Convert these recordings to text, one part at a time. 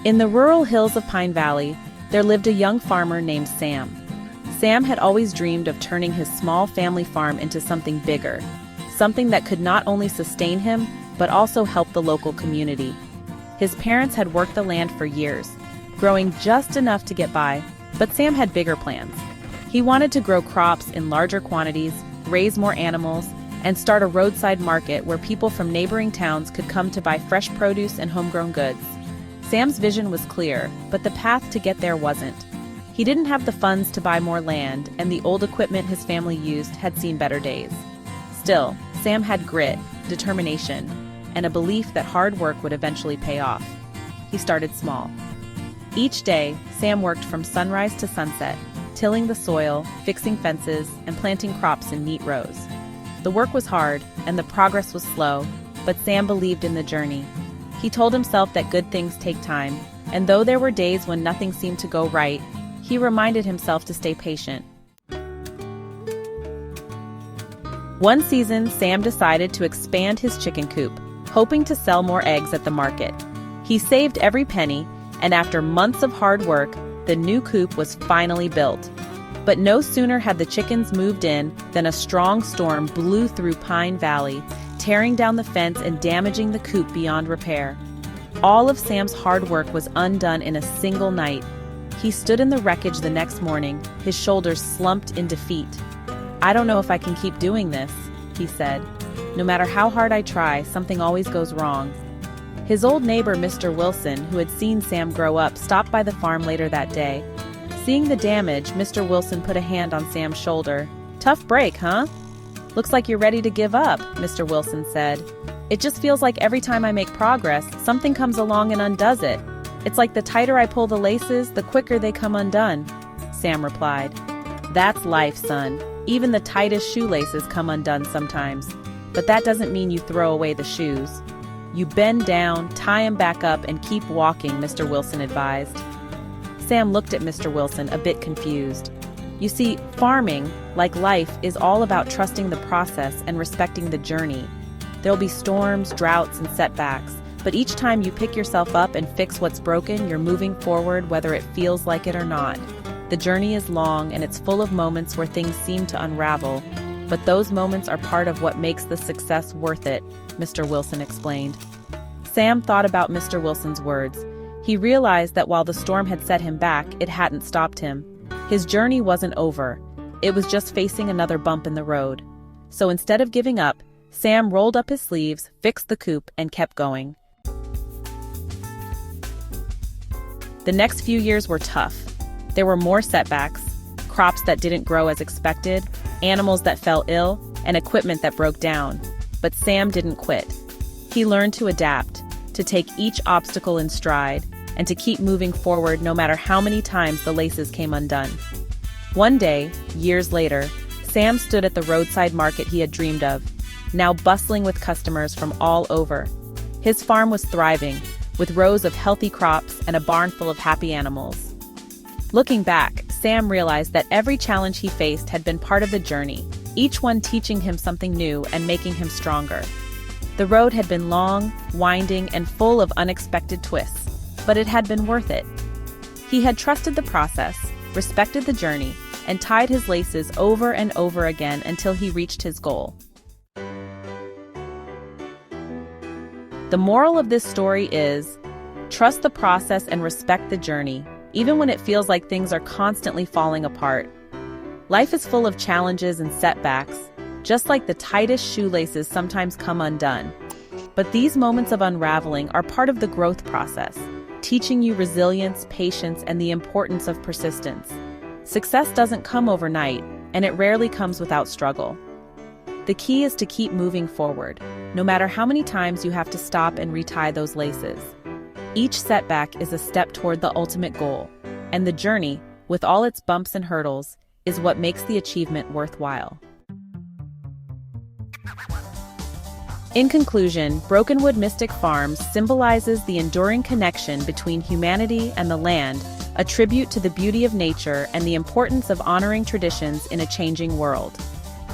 In the rural hills of Pine Valley, there lived a young farmer named Sam. Sam had always dreamed of turning his small family farm into something bigger, something that could not only sustain him, but also help the local community. His parents had worked the land for years, growing just enough to get by, but Sam had bigger plans. He wanted to grow crops in larger quantities, raise more animals, and start a roadside market where people from neighboring towns could come to buy fresh produce and homegrown goods. Sam's vision was clear, but the path to get there wasn't. He didn't have the funds to buy more land, and the old equipment his family used had seen better days. Still, Sam had grit, determination, and a belief that hard work would eventually pay off. He started small. Each day, Sam worked from sunrise to sunset, tilling the soil, fixing fences, and planting crops in neat rows. The work was hard, and the progress was slow, but Sam believed in the journey. He told himself that good things take time, and though there were days when nothing seemed to go right, he reminded himself to stay patient. One season, Sam decided to expand his chicken coop, hoping to sell more eggs at the market. He saved every penny, and after months of hard work, the new coop was finally built. But no sooner had the chickens moved in than a strong storm blew through Pine Valley, tearing down the fence and damaging the coop beyond repair. All of Sam's hard work was undone in a single night. He stood in the wreckage the next morning, his shoulders slumped in defeat. "I don't know if I can keep doing this," he said. "No matter how hard I try, something always goes wrong." His old neighbor, Mr. Wilson, who had seen Sam grow up, stopped by the farm later that day. Seeing the damage, Mr. Wilson put a hand on Sam's shoulder. "Tough break, huh?" "Looks like you're ready to give up," Mr. Wilson said. "It just feels like every time I make progress, something comes along and undoes it. It's like the tighter I pull the laces, the quicker they come undone," Sam replied. "That's life, son. Even the tightest shoelaces come undone sometimes. But that doesn't mean you throw away the shoes. You bend down, tie 'em back up, and keep walking," Mr. Wilson advised. Sam looked at Mr. Wilson, a bit confused. You see, farming, like life, is all about trusting the process and respecting the journey. There'll be storms, droughts, and setbacks, but each time you pick yourself up and fix what's broken, you're moving forward whether it feels like it or not. The journey is long, and it's full of moments where things seem to unravel, but those moments are part of what makes the success worth it, Mr. Wilson explained. Sam thought about Mr. Wilson's words. He realized that while the storm had set him back, it hadn't stopped him. His journey wasn't over. It was just facing another bump in the road. So instead of giving up, Sam rolled up his sleeves, fixed the coop, and kept going. The next few years were tough. There were more setbacks, crops that didn't grow as expected, animals that fell ill, and equipment that broke down. But Sam didn't quit. He learned to adapt, to take each obstacle in stride, and to keep moving forward no matter how many times the laces came undone. One day, years later, Sam stood at the roadside market he had dreamed of, now bustling with customers from all over. His farm was thriving, with rows of healthy crops and a barn full of happy animals. Looking back, Sam realized that every challenge he faced had been part of the journey, each one teaching him something new and making him stronger. The road had been long, winding, and full of unexpected twists, but it had been worth it. He had trusted the process, respected the journey, and tied his laces over and over again until he reached his goal. The moral of this story is, trust the process and respect the journey, even when it feels like things are constantly falling apart. Life is full of challenges and setbacks, just like the tightest shoelaces sometimes come undone. But these moments of unraveling are part of the growth process, teaching you resilience, patience, and the importance of persistence. Success doesn't come overnight, and it rarely comes without struggle. The key is to keep moving forward, no matter how many times you have to stop and retie those laces. Each setback is a step toward the ultimate goal, and the journey, with all its bumps and hurdles, is what makes the achievement worthwhile. In conclusion, Brokenwood Mystic Farms symbolizes the enduring connection between humanity and the land, a tribute to the beauty of nature and the importance of honoring traditions in a changing world.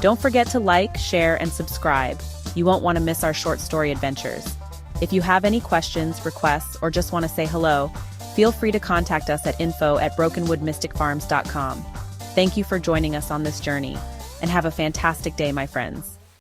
Don't forget to like, share, and subscribe. You won't want to miss our short story adventures. If you have any questions, requests, or just want to say hello, feel free to contact us at info@brokenwoodmysticfarms.com. Thank you for joining us on this journey, and have a fantastic day, my friends.